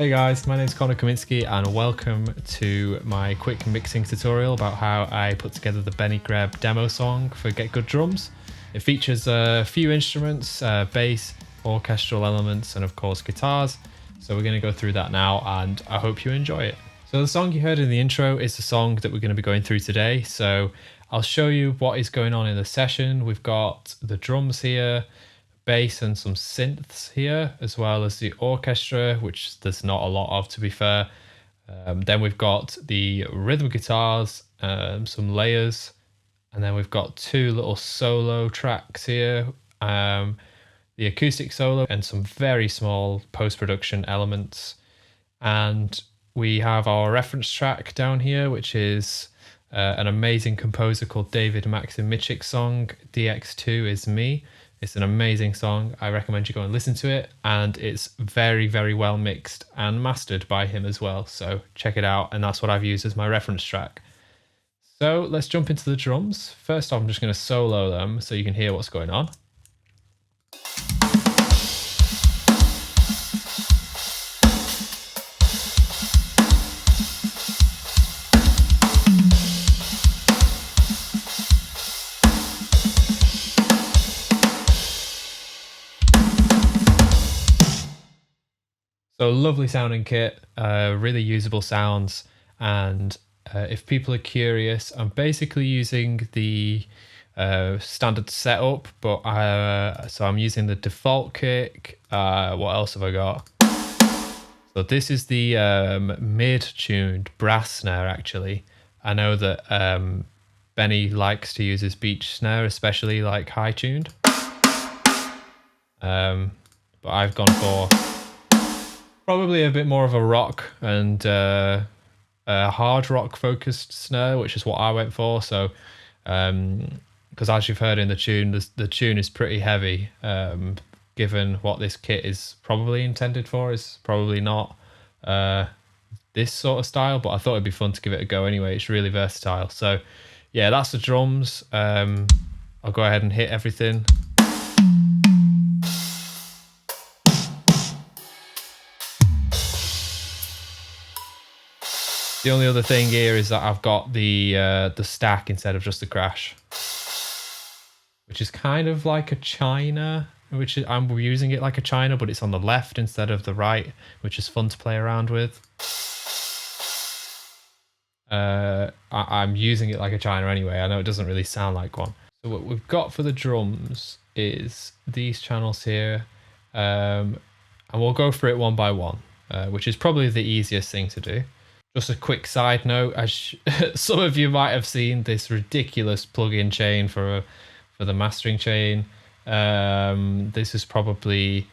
Hey guys, my name is Kaminski and welcome to my quick mixing tutorial about how I put together the Greb demo song for Get Good Drums. It features a few instruments, bass, orchestral elements, and of course guitars. So we're going to go through that now and I hope you enjoy it. So the song you heard in the intro is the song that we're going to be going through today. So I'll show you what is going on in the session. We've got the drums here, bass and some synths here, as well as the orchestra, which there's not a lot of, to be fair. Then we've got the rhythm guitars, some layers, and then we've got two little solo tracks here, the acoustic solo and some very small post-production elements. And we have our reference track down here, which is an amazing composer called David Maximichik's song, DX2 is Me. It's an amazing song. I recommend you go and listen to it, and it's very, very well mixed and mastered by him as well. So check it out, and that's what I've used as my reference track. So let's jump into the drums. First off, I'm just going to solo them so you can hear what's going on. So lovely sounding kit, really usable sounds, and if people are curious, I'm basically using the standard setup, but so I'm using the default kick. What else have I got? So this is the mid-tuned brass snare actually. I know that Benny likes to use his beach snare, especially like high-tuned. But I've gone for probably a bit more of a rock and a hard rock focused snare, which is what I went for. So, because as you've heard in the tune, the tune is pretty heavy, given what this kit is probably intended for. Is probably not this sort of style, but I thought it'd be fun to give it a go anyway. It's really versatile. So yeah, that's the drums. I'll go ahead and hit everything. The only other thing here is that I've got the stack instead of just the crash, which is kind of like a china, which is, I'm using it like a china, but it's on the left instead of the right, which is fun to play around with. I'm using it like a china anyway. I know it doesn't really sound like one. So what we've got for the drums is these channels here, and we'll go through it one by one, which is probably the easiest thing to do. Just a quick side note, as some of you might have seen this ridiculous plug-in chain for the mastering chain. This is probably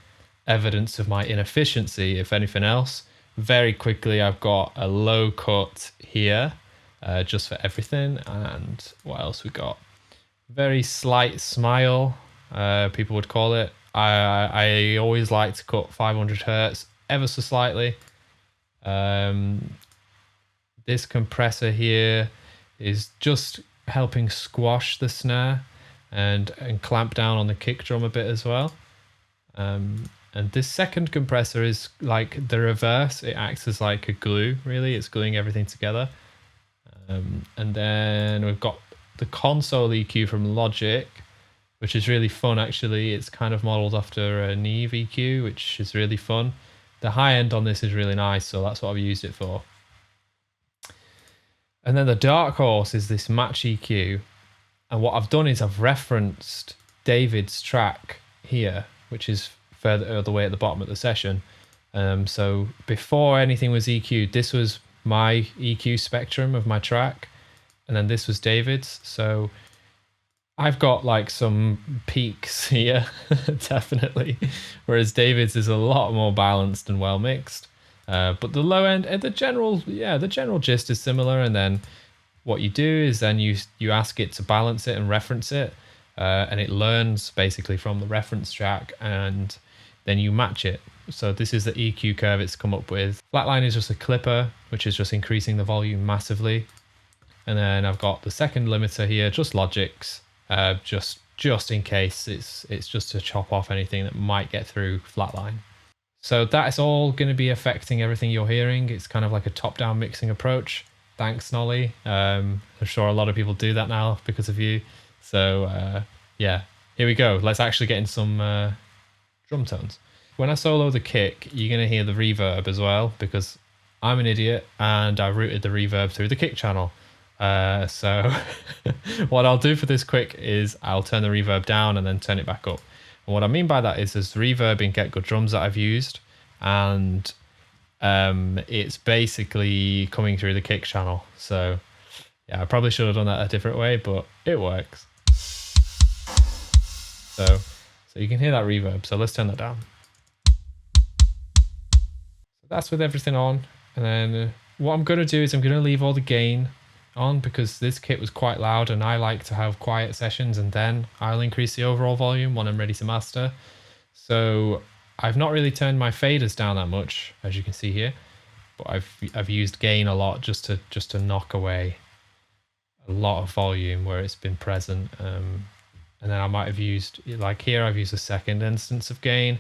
evidence of my inefficiency, if anything else. Very quickly, I've got a low cut here, just for everything. And what else we got? Very slight smile, people would call it. I always like to cut 500 hertz ever so slightly. This compressor here is just helping squash the snare and clamp down on the kick drum a bit as well. And this second compressor is like the reverse. It acts as like a glue, really. It's gluing everything together. And then we've got the console EQ from Logic, which is really fun actually. It's kind of modeled after a Neve EQ, which is really fun. The high end on this is really nice, so that's what I've used it for. And then the dark horse is this match EQ. And what I've done is I've referenced David's track here, which is further the way at the bottom of the session. So before anything was EQ'd, this was my EQ spectrum of my track. And then this was David's. So I've got like some peaks here, definitely. Whereas David's is a lot more balanced and well mixed. But the low end and the general gist is similar. And then what you do is then you ask it to balance it and reference it, and it learns basically from the reference track, and then you match it. So this is the EQ curve it's come up with. Flatline is just a clipper, which is just increasing the volume massively. And then I've got the second limiter here, just Logic's, just in case it's just to chop off anything that might get through flatline. So that's all going to be affecting everything you're hearing. It's kind of like a top-down mixing approach. Thanks, Nolly. I'm sure a lot of people do that now because of you. So yeah, here we go. Let's actually get in some drum tones. When I solo the kick, you're going to hear the reverb as well because I'm an idiot and I routed the reverb through the kick channel. So what I'll do for this quick is I'll turn the reverb down and then turn it back up. And what I mean by that is there's reverb in Get Good Drums that I've used, and it's basically coming through the kick channel. So yeah, I probably should have done that a different way, but it works. So you can hear that reverb. So let's turn that down. So that's with everything on. And then what I'm going to do is I'm going to leave all the gain on because this kit was quite loud and I like to have quiet sessions, and then I'll increase the overall volume when I'm ready to master. So I've not really turned my faders down that much, as you can see here, but I've used gain a lot just to knock away a lot of volume where it's been present. And then I might have used, like here, I've used a second instance of gain.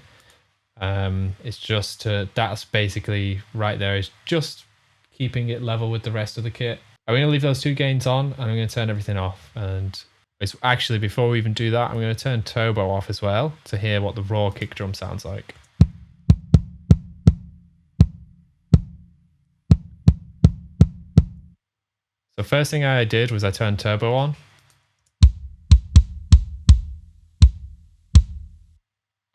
It's just that's basically right there is just keeping it level with the rest of the kit. I'm going to leave those two gains on and I'm going to turn everything off. And it's actually, before we even do that, I'm going to turn turbo off as well to hear what the raw kick drum sounds like. So first thing I did was I turned turbo on.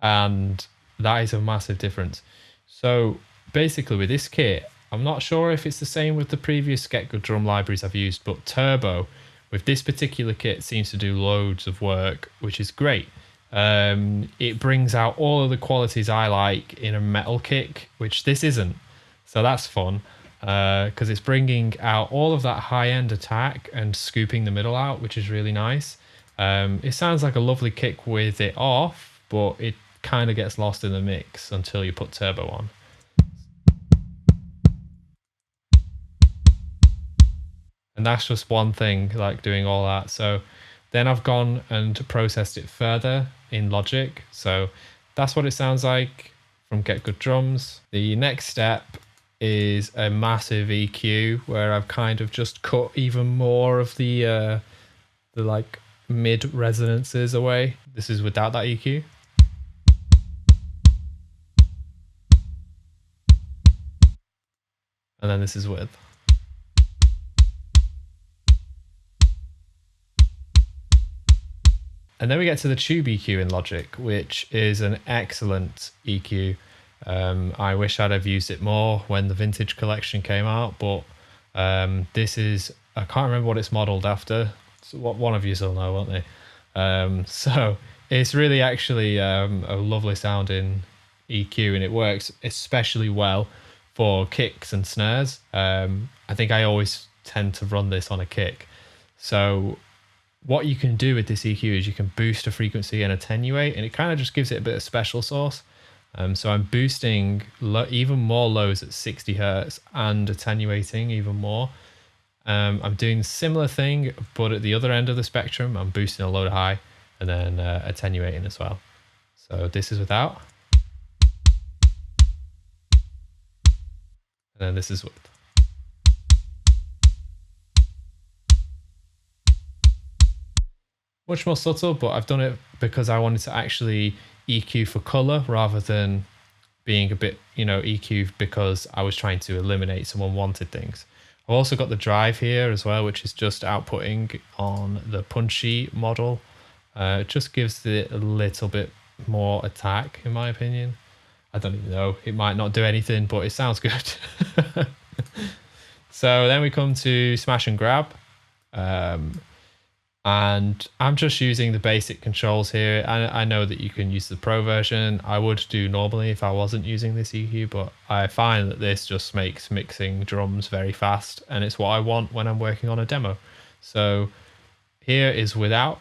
And that is a massive difference. So basically with this kit, I'm not sure if it's the same with the previous Get Good drum libraries I've used, but turbo with this particular kit seems to do loads of work, which is great. It brings out all of the qualities I like in a metal kick, which this isn't. So that's fun because it's bringing out all of that high-end attack and scooping the middle out, which is really nice. It sounds like a lovely kick with it off, but it kind of gets lost in the mix until you put turbo on. And that's just one thing, like doing all that. So then I've gone and processed it further in Logic. So that's what it sounds like from Get Good Drums. The next step is a massive EQ where I've kind of just cut even more of the like mid resonances away. This is without that EQ. And then this is with. And then we get to the tube EQ in Logic, which is an excellent EQ. I wish I'd have used it more when the Vintage collection came out, but this is, I can't remember what it's modeled after. So one of you will know, won't they? So it's really actually a lovely sounding EQ, and it works especially well for kicks and snares. I think I always tend to run this on a kick. So what you can do with this EQ is you can boost a frequency and attenuate, and it kind of just gives it a bit of special sauce. So I'm boosting even more lows at 60 hertz and attenuating even more. I'm doing a similar thing, but at the other end of the spectrum, I'm boosting a low to high and then attenuating as well. So this is without. And then this is with. Much more subtle, but I've done it because I wanted to actually EQ for color rather than being a bit, EQ because I was trying to eliminate some unwanted things. I've also got the drive here as well, which is just outputting on the punchy model. It just gives it a little bit more attack, in my opinion. I don't even know. It might not do anything, but it sounds good. So then we come to smash and grab. And I'm just using the basic controls here. I know that you can use the Pro version. I would do normally if I wasn't using this EQ, but I find that this just makes mixing drums very fast, and it's what I want when I'm working on a demo. So here is without.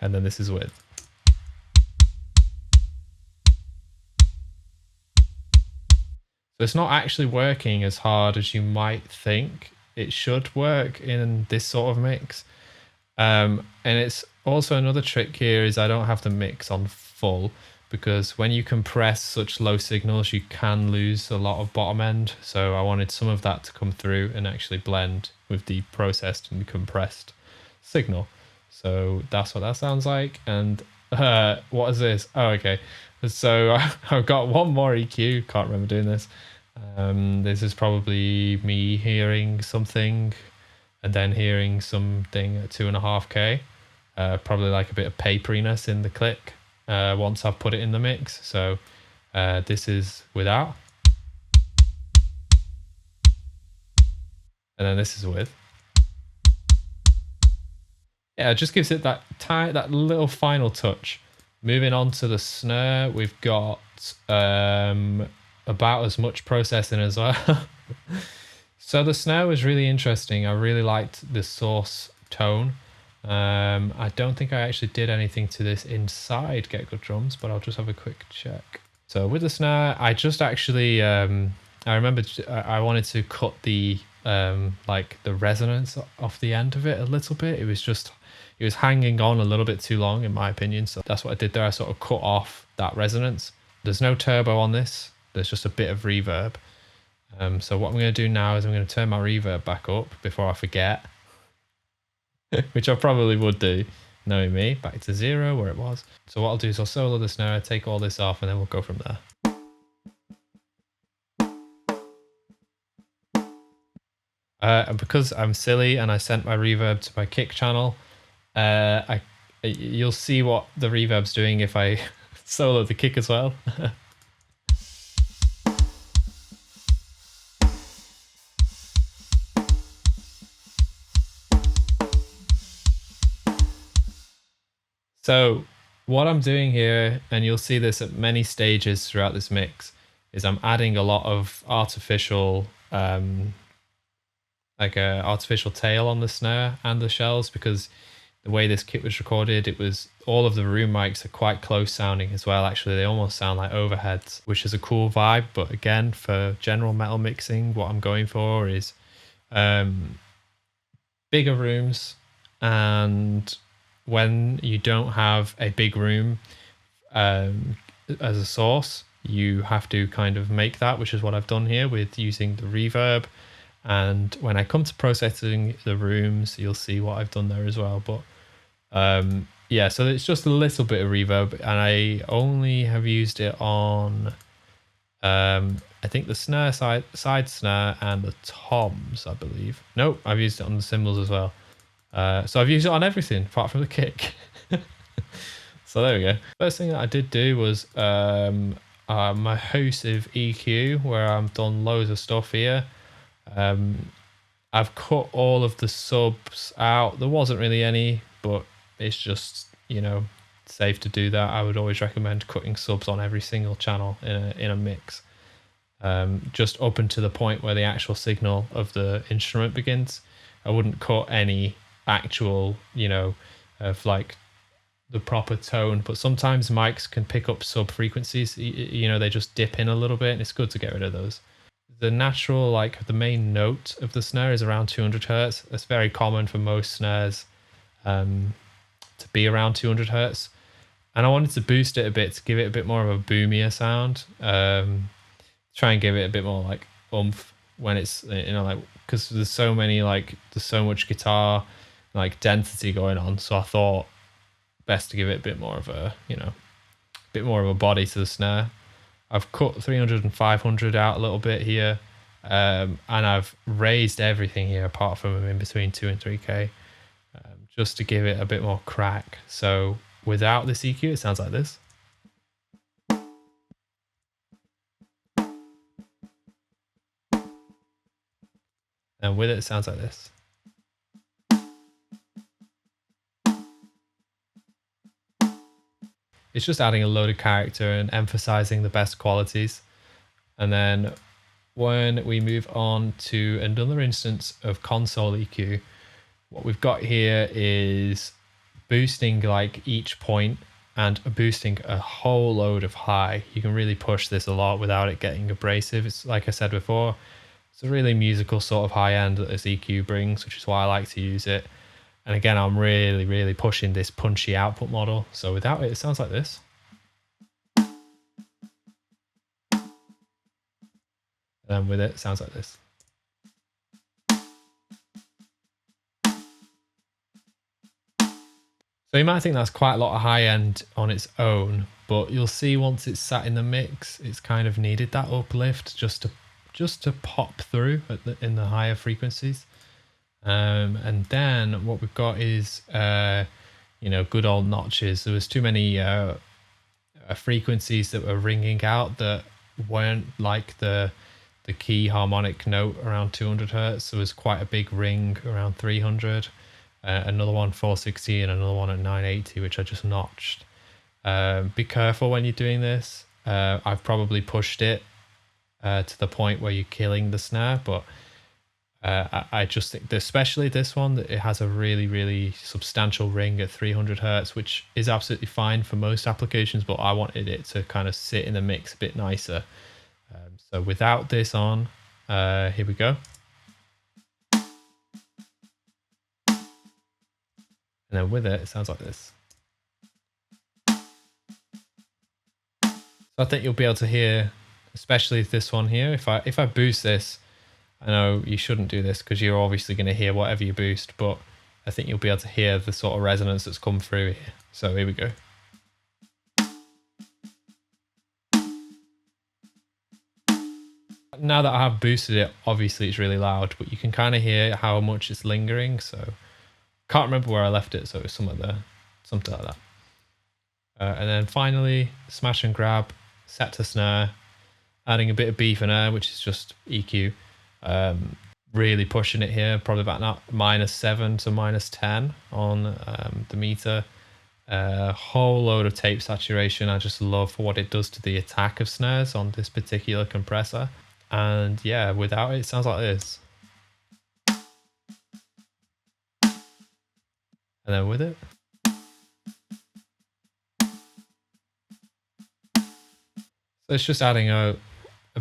And then this is with. So it's not actually working as hard as you might think it should work in this sort of mix. And it's also another trick here is I don't have the mix on full, because when you compress such low signals, you can lose a lot of bottom end. So I wanted some of that to come through and actually blend with the processed and compressed signal. So that's what that sounds like. And what is this? Oh, okay. So I've got one more EQ. Can't remember doing this. This is probably me hearing something and then hearing something at 2.5K. Probably like a bit of paperiness in the click once I've put it in the mix. So this is without. And then this is with. Yeah, it just gives it that little final touch. Moving on to the snare, we've got about as much processing as well. So the snare was really interesting. I really liked the source tone. I don't think I actually did anything to this inside Get Good Drums, but I'll just have a quick check. So with the snare, I just actually, I remember I wanted to cut the like the resonance off the end of it a little bit. It was hanging on a little bit too long in my opinion. So that's what I did there. I sort of cut off that resonance. There's no turbo on this. There's just a bit of reverb. So what I'm going to do now is I'm going to turn my reverb back up before I forget, which I probably would do, knowing me, back to 0 where it was. So what I'll do is I'll solo the snare, take all this off, and then we'll go from there. And because I'm silly and I sent my reverb to my kick channel, you'll see what the reverb's doing if I solo the kick as well. So what I'm doing here, and you'll see this at many stages throughout this mix, is I'm adding a lot of artificial like a artificial tail on the snare and the shells, because the way this kit was recorded, it was all of the room mics are quite close sounding as well. Actually, they almost sound like overheads, which is a cool vibe. But again, for general metal mixing, what I'm going for is bigger rooms. And when you don't have a big room as a source, you have to kind of make that, which is what I've done here with using the reverb. And when I come to processing the rooms, you'll see what I've done there as well. But yeah, so it's just a little bit of reverb, and I only have used it on I think the snare side snare and the toms, I believe. Nope, I've used it on the cymbals as well. So I've used it on everything apart from the kick. So there we go. First thing that I did do was my Hosive EQ, where I've done loads of stuff here. I've cut all of the subs out. There wasn't really any, but it's just, you know, safe to do that. I would always recommend cutting subs on every single channel in a mix, just up until the point where the actual signal of the instrument begins. I wouldn't cut any actual, you know, of like the proper tone, but sometimes mics can pick up sub frequencies, you know, they just dip in a little bit, and it's good to get rid of those. The natural, like the main note of the snare is around 200 hertz. That's very common for most snares to be around 200 hertz. And I wanted to boost it a bit to give it a bit more of a boomier sound. Try and give it a bit more like oomph when it's, you know, like, because there's so much guitar like density going on. So I thought best to give it a bit more of a, you know, bit more of a body to the snare. I've cut 300 and 500 out a little bit here, and I've raised everything here apart from in between 2 and 3K, just to give it a bit more crack. So without this EQ, it sounds like this. And with it, it sounds like this. It's just adding a load of character and emphasizing the best qualities. And then when we move on to another instance of console EQ, what we've got here is boosting like each point and boosting a whole load of high. You can really push this a lot without it getting abrasive. It's like I said before, it's a really musical sort of high end that this EQ brings, which is why I like to use it. And again, I'm really pushing this punchy output model. So without it, it sounds like this. And then with it, it sounds like this. So you might think that's quite a lot of high end on its own, but you'll see once it's sat in the mix, it's kind of needed that uplift just to pop through in the higher frequencies. And then what we've got is good old notches. There was too many frequencies that were ringing out that weren't like the key harmonic note around 200 hertz. There was quite a big ring around 300, another one 460 and another one at 980, which I just notched. Be careful when you're doing this. I've probably pushed it to the point where you're killing the snare, but I just think, especially this one, that it has a really substantial ring at 300 hertz, which is absolutely fine for most applications, but I wanted it to kind of sit in the mix a bit nicer. So without this on, here we go. And then with it, it sounds like this. So I think you'll be able to hear, especially this one here. If I boost this, I know you shouldn't do this because you're obviously going to hear whatever you boost, but I think you'll be able to hear the sort of resonance that's come through here. So here we go. Now that I have boosted it, obviously it's really loud, but you can kind of hear how much it's lingering. So can't remember where I left it, so it was somewhere there, something like that. And then finally, smash and grab, set to snare, adding a bit of beef and air, which is just EQ. Really pushing it here, probably about -7 to -10 on the meter. A whole load of tape saturation. I just love what it does to the attack of snares on this particular compressor. And yeah, without it, it sounds like this. And then with it. So it's just adding a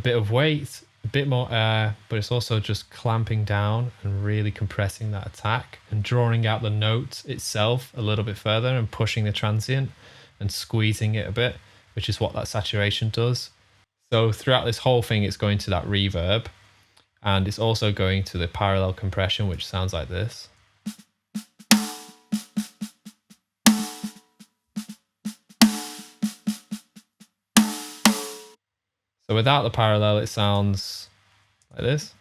bit of weight, a bit more air, but it's also just clamping down and really compressing that attack and drawing out the note itself a little bit further and pushing the transient and squeezing it a bit, which is what that saturation does. So throughout this whole thing, it's going to that reverb, and it's also going to the parallel compression, which sounds like this. So without the parallel, it sounds like this.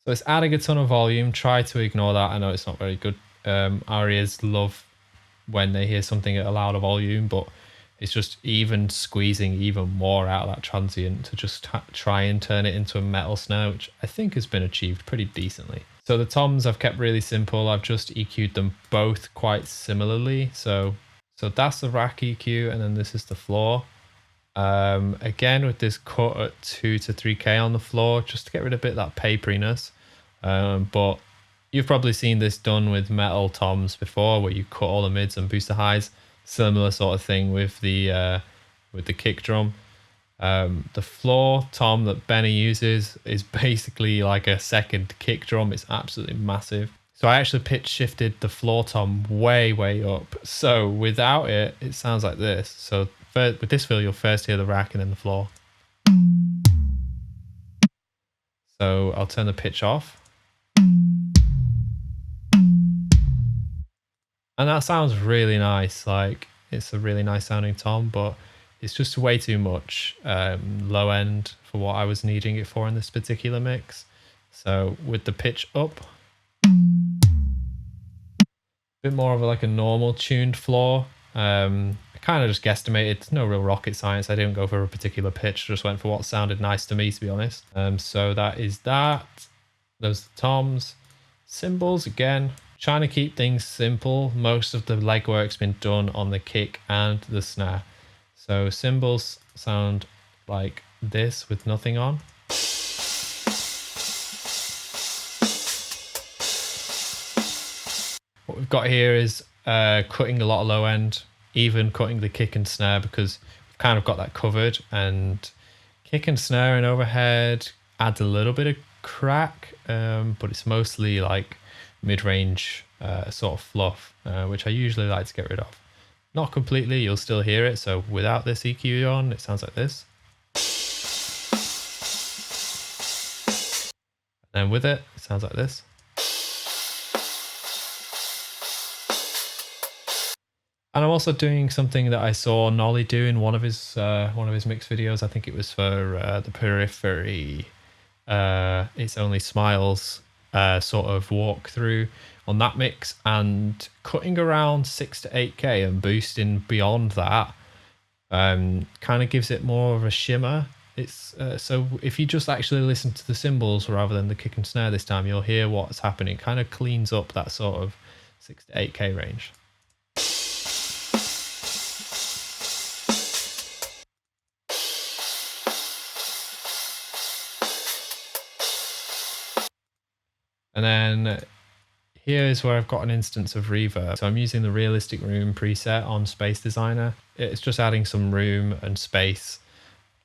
So it's adding a ton of volume. Try to ignore that. I know it's not very good. Our ears love when they hear something at a louder volume, but it's just even squeezing even more out of that transient to just try and turn it into a metal snare, which I think has been achieved pretty decently. So the toms I've kept really simple. I've just EQ'd them both quite similarly. So that's the rack EQ, and then this is the floor. Again, with this cut at 2 to 3K on the floor, just to get rid of a bit of that paperiness. But you've probably seen this done with metal toms before, where you cut all the mids and boost the highs. Similar sort of thing with the kick drum. The floor tom that Benny uses is basically like a second kick drum. It's absolutely massive. So I actually pitch shifted the floor tom way up. So without it, it sounds like this. So with this fill, you'll first hear the rack and then the floor. So I'll turn the pitch off. And that sounds really nice. Like, it's a really nice sounding tom, but it's just way too much low end for what I was needing it for in this particular mix. So with the pitch up, a bit more of like a normal tuned floor. I kind of just guesstimated. It's no real rocket science. I didn't go for a particular pitch, just went for what sounded nice to me, to be honest. So that is that. Those are the toms. Cymbals, again, trying to keep things simple. Most of the legwork's been done on the kick and the snare. So cymbals sound like this with nothing on. What we've got here is cutting a lot of low end, even cutting the kick and snare, because we've kind of got that covered, and Kick and snare and overhead adds a little bit of crack, but it's mostly like mid-range sort of fluff, which I usually like to get rid of. Not completely, you'll still hear it. So without this EQ on, it sounds like this. And with it, it sounds like this. And I'm also doing something that I saw Nolly do in one of his mix videos. I think it was for the Periphery. It's Only Smiles sort of walkthrough on that mix, and cutting around 6 to 8K and boosting beyond that kind of gives it more of a shimmer. It's so if you just actually listen to the cymbals rather than the kick and snare this time, you'll hear what's happening. It kind of cleans up that sort of 6 to 8K range. And then here's where I've got an instance of reverb. So I'm using the Realistic Room preset on Space Designer. It's just adding some room and space,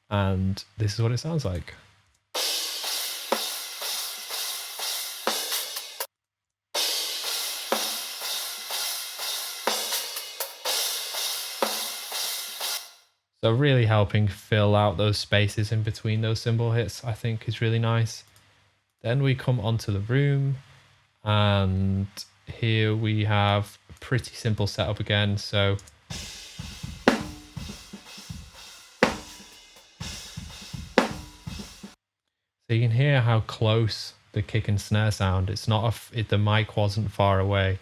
and this is what it sounds like. So really helping fill out those spaces in between those cymbal hits, I think, is really nice. Then we come onto the room, and here we have a pretty simple setup again. So you can hear how close the kick and snare sound. It's not the mic wasn't far away.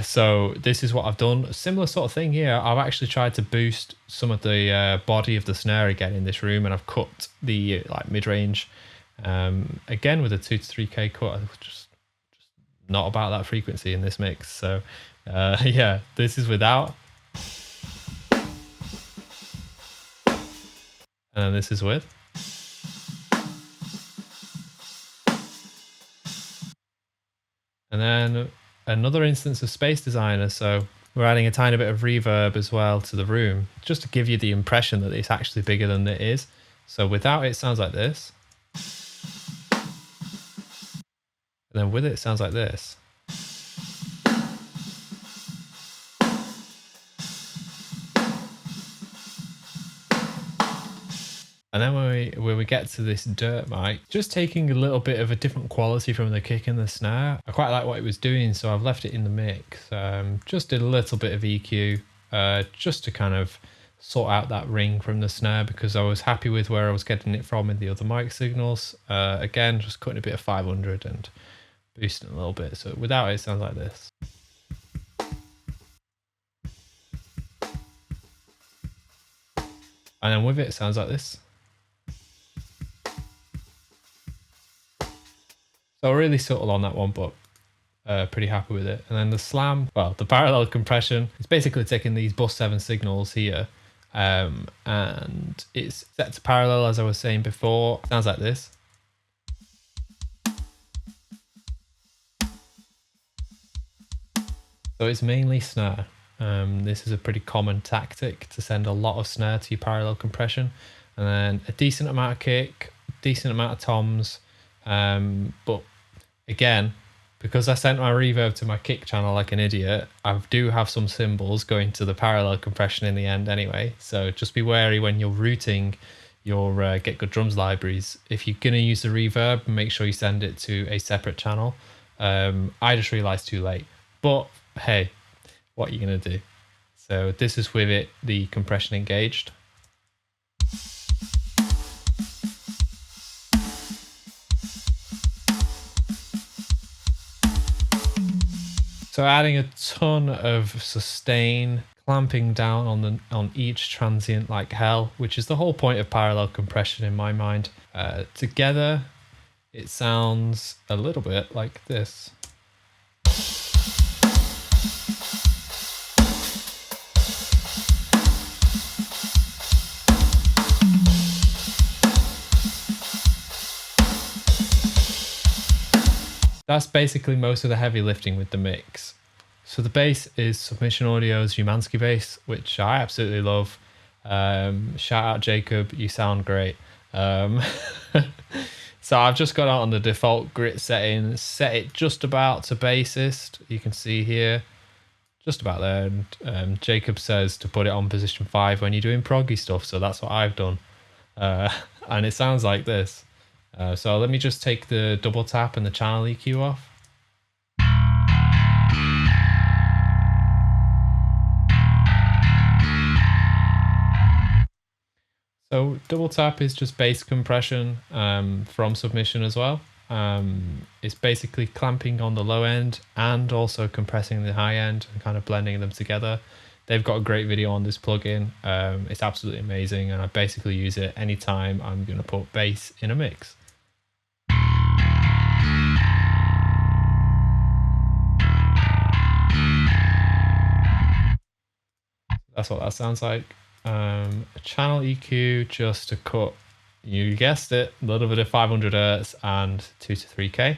So this is what I've done. A similar sort of thing here. I've actually tried to boost some of the body of the snare again in this room, and I've cut the like mid-range again with a 2 to 3K cut. I was just not about that frequency in this mix. So yeah, this is without, and then this is with. And then another instance of Space Designer. So we're adding a tiny bit of reverb as well to the room, just to give you the impression that it's actually bigger than it is. So without it, it sounds like this. And then with it, it sounds like this. And then when we get to this dirt mic, just taking a little bit of a different quality from the kick and the snare. I quite like what it was doing, so I've left it in the mix. Just did a little bit of EQ, just to kind of sort out that ring from the snare, because I was happy with where I was getting it from in the other mic signals. Again, just cutting a bit of 500 and boosting a little bit. So without it, it sounds like this. And then with it, it sounds like this. So really subtle on that one, but pretty happy with it. And then the slam, well, the parallel compression, it's basically taking these bus 7 signals here, and it's set to parallel, as I was saying before. Sounds like this. So it's mainly snare. This is a pretty common tactic to send a lot of snare to your parallel compression, and then a decent amount of kick, decent amount of toms. But again, because I sent my reverb to my kick channel like an idiot, I do have some cymbals going to the parallel compression in the end anyway. So just be wary when you're routing your Get Good Drums libraries. If you're going to use the reverb, make sure you send it to a separate channel. I just realized too late, but hey, what are you going to do? So this is with it, the compression engaged. So adding a ton of sustain, clamping down on each transient like hell, which is the whole point of parallel compression in my mind. Together, it sounds a little bit like this. That's basically most of the heavy lifting with the mix. So the bass is Submission Audio's Kaminski bass, which I absolutely love. Shout out Jacob, you sound great. Um, so I've just got out on the default grit setting, set it just about to bassist. You can see here, just about there. And Jacob says to put it on position 5 when you're doing proggy stuff. So that's what I've done. And it sounds like this. So let me just take the double tap and the channel EQ off. So double tap is just bass compression from Submission as well. It's basically clamping on the low end and also compressing the high end and kind of blending them together. They've got a great video on this plugin. It's absolutely amazing, and I basically use it anytime I'm going to put bass in a mix. That's what that sounds like. A channel EQ just to cut, you guessed it, a little bit of 500 Hz and 2 to 3K.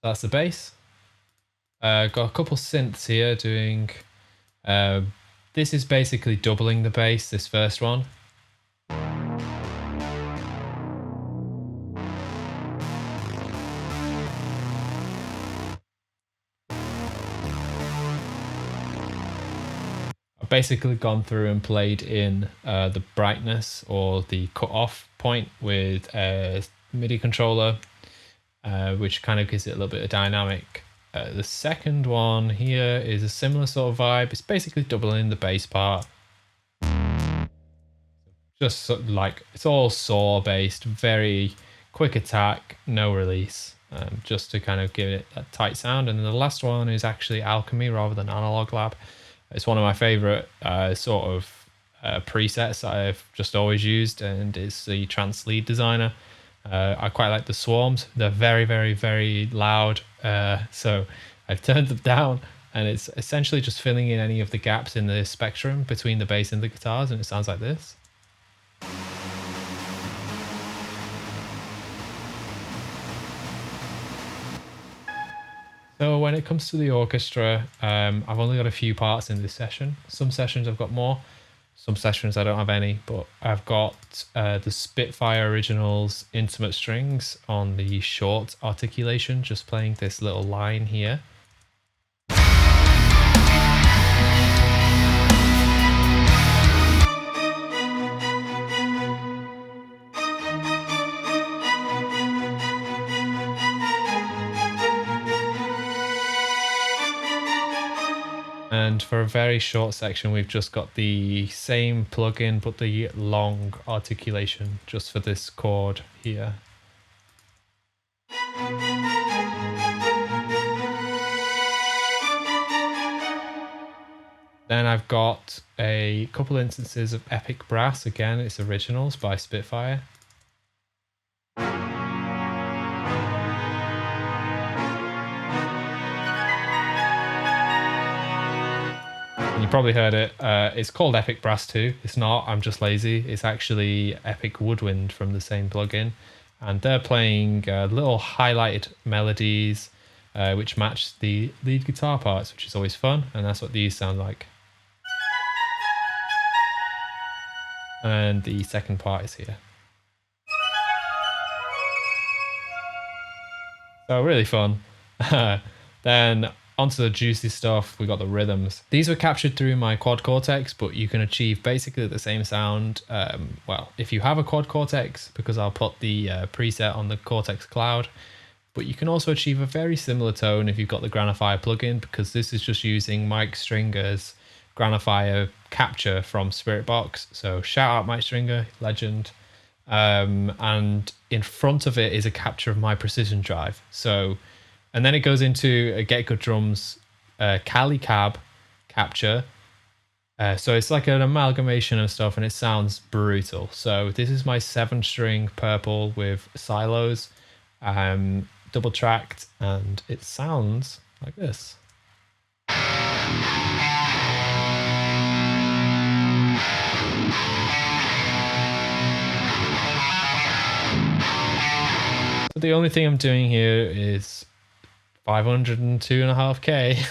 So that's the bass. Got a couple synths here doing, this is basically doubling the bass, this first one. Basically gone through and played in the brightness or the cut-off point with a MIDI controller, which kind of gives it a little bit of dynamic. The second one here is a similar sort of vibe. It's basically doubling the bass part. Just sort of like, it's all saw based, very quick attack, no release, just to kind of give it a tight sound. And then the last one is actually Alchemy rather than Analog Lab. It's one of my favorite sort of presets that I've just always used, and it's the Trance Lead Designer. I quite like the swarms. They're very, very, very loud. So I've turned them down, and it's essentially just filling in any of the gaps in the spectrum between the bass and the guitars, and it sounds like this. So when it comes to the orchestra, I've only got a few parts in this session. Some sessions I've got more, some sessions I don't have any, but I've got the Spitfire Originals intimate strings on the short articulation, just playing this little line here. And for a very short section, we've just got the same plugin, but the long articulation just for this chord here. Then I've got a couple instances of Epic Brass. Again, it's Originals by Spitfire. You probably heard it. It's called Epic Brass 2. It's not, I'm just lazy. It's actually Epic Woodwind from the same plugin. And they're playing little highlighted melodies which match the lead guitar parts, which is always fun. And that's what these sound like. And the second part is here. So really fun. Then onto the juicy stuff, we got the rhythms. These were captured through my quad cortex, but you can achieve basically the same sound. Well, if you have a quad cortex, because I'll put the preset on the Cortex Cloud, but you can also achieve a very similar tone if you've got the Granifier plugin, because this is just using Mike Stringer's Granifier capture from Spiritbox. So shout out Mike Stringer, legend. And in front of it is a capture of my Precision Drive. So, and then it goes into a Get Good Drums Cali Cab capture. So it's like an amalgamation of stuff, and it sounds brutal. So this is my 7-string purple with silos, double tracked, and it sounds like this. So the only thing I'm doing here is 502.5K.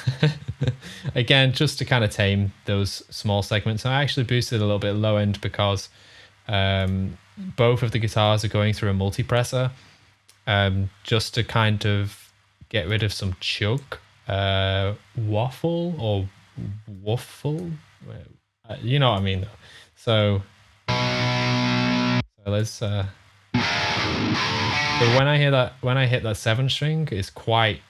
Again, just to kind of tame those small segments. I actually boosted a little bit low end because both of the guitars are going through a multipressor, just to kind of get rid of some chug, waffle or waffle. You know what I mean, though. So let's. So when I hit that 7 string, it's quite.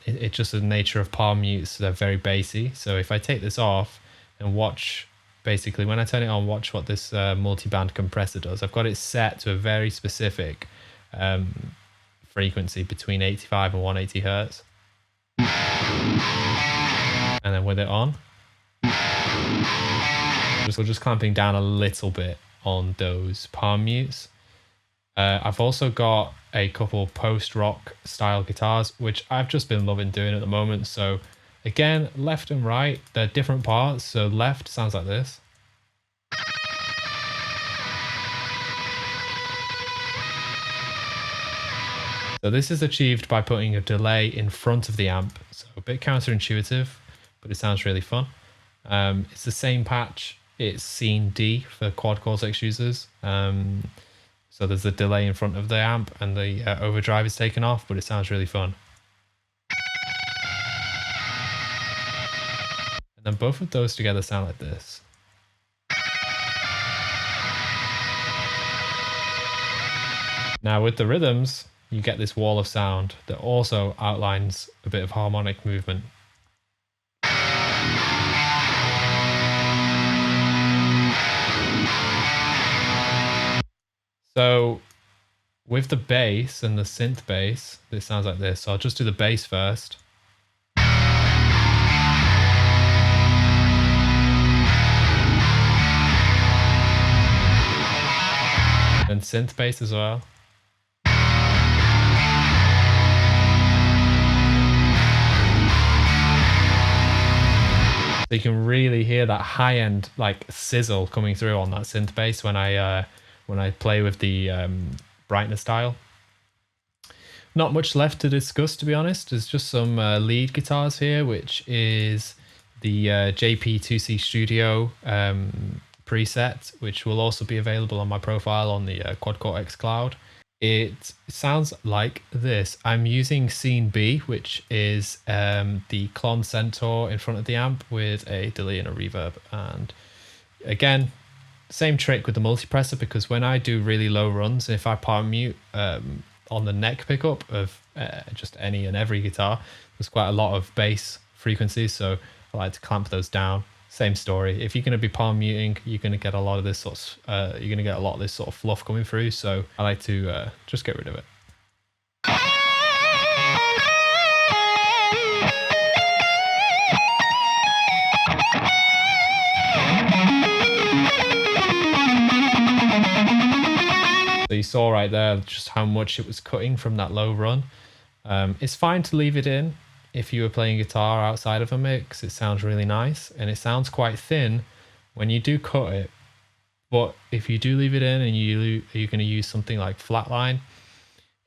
It's just the nature of palm mutes. They're very bassy. So if I take this off and watch, basically when I turn it on, watch what this multi-band compressor does. I've got it set to a very specific frequency between 85 and 180 hertz. And then with it on, we're just clamping down a little bit on those palm mutes. I've also got a couple post-rock style guitars, which I've just been loving doing at the moment. So again, left and right, they're different parts. So left sounds like this. So this is achieved by putting a delay in front of the amp. So a bit counterintuitive, but it sounds really fun. It's the same patch. It's scene D for quad Cortex users. So there's a delay in front of the amp and the overdrive is taken off, but it sounds really fun. And then both of those together sound like this. Now with the rhythms, you get this wall of sound that also outlines a bit of harmonic movement. So with the bass and the synth bass, this sounds like this. So I'll just do the bass first. And synth bass as well. So you can really hear that high end like sizzle coming through on that synth bass when I play with the brightness dial. Not much left to discuss, to be honest. There's just some lead guitars here, which is the JP2C Studio preset, which will also be available on my profile on the Quad Cortex Cloud. It sounds like this. I'm using Scene B, which is the Klon Centaur in front of the amp with a delay and a reverb. And again, same trick with the multipressor, because when I do really low runs, if I palm mute on the neck pickup of just any and every guitar, there's quite a lot of bass frequencies, so I like to clamp those down. Same story. If you're going to be palm muting, you're going to get a lot of this sort of fluff coming through. So I like to just get rid of it. So you saw right there just how much it was cutting from that low run. It's fine to leave it in if you were playing guitar outside of a mix. It sounds really nice, and it sounds quite thin when you do cut it. But if you do leave it in and you're going to use something like flatline,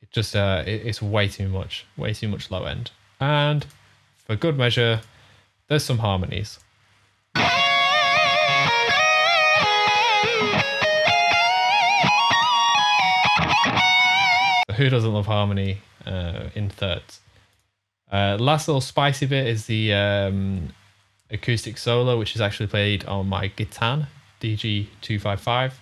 it just it's way too much low end. And for good measure, there's some harmonies. Who doesn't love harmony in thirds? Last little spicy bit is the acoustic solo, which is actually played on my Gitan DG255.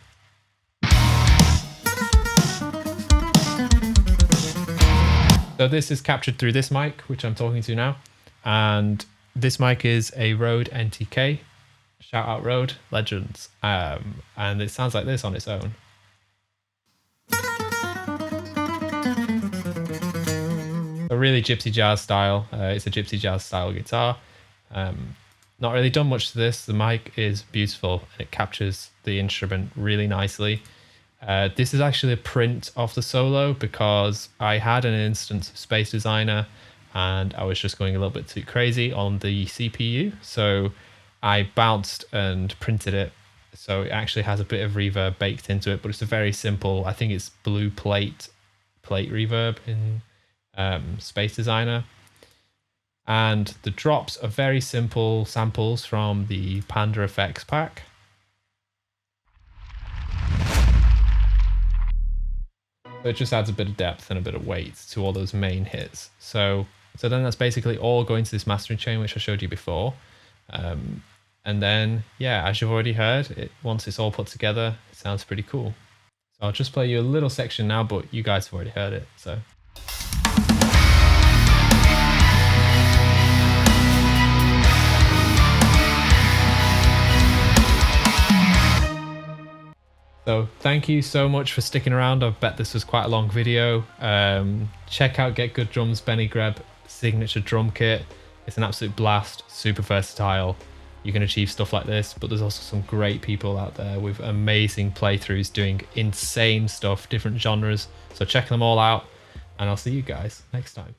So this is captured through this mic, which I'm talking to now. And this mic is a Rode NTK. Shout out Rode, legends. And it sounds like this on its own. A really gypsy jazz style. It's a gypsy jazz style guitar. Not really done much to this. The mic is beautiful and it captures the instrument really nicely. This is actually a print of the solo because I had an instance of Space Designer and I was just going a little bit too crazy on the CPU. So I bounced and printed it. So it actually has a bit of reverb baked into it, but it's a very simple, I think it's blue plate reverb in Space Designer. And the drops are very simple samples from the Panda Effects pack. So it just adds a bit of depth and a bit of weight to all those main hits. So then that's basically all going to this mastering chain, which I showed you before. And then, yeah, as you've already heard, once it's all put together, it sounds pretty cool. So I'll just play you a little section now, but you guys have already heard it, so. So thank you so much for sticking around. I bet this was quite a long video. Check out Get Good Drums Benny Greb signature drum kit. It's an absolute blast, super versatile. You can achieve stuff like this, but there's also some great people out there with amazing playthroughs doing insane stuff, different genres. So check them all out, and I'll see you guys next time.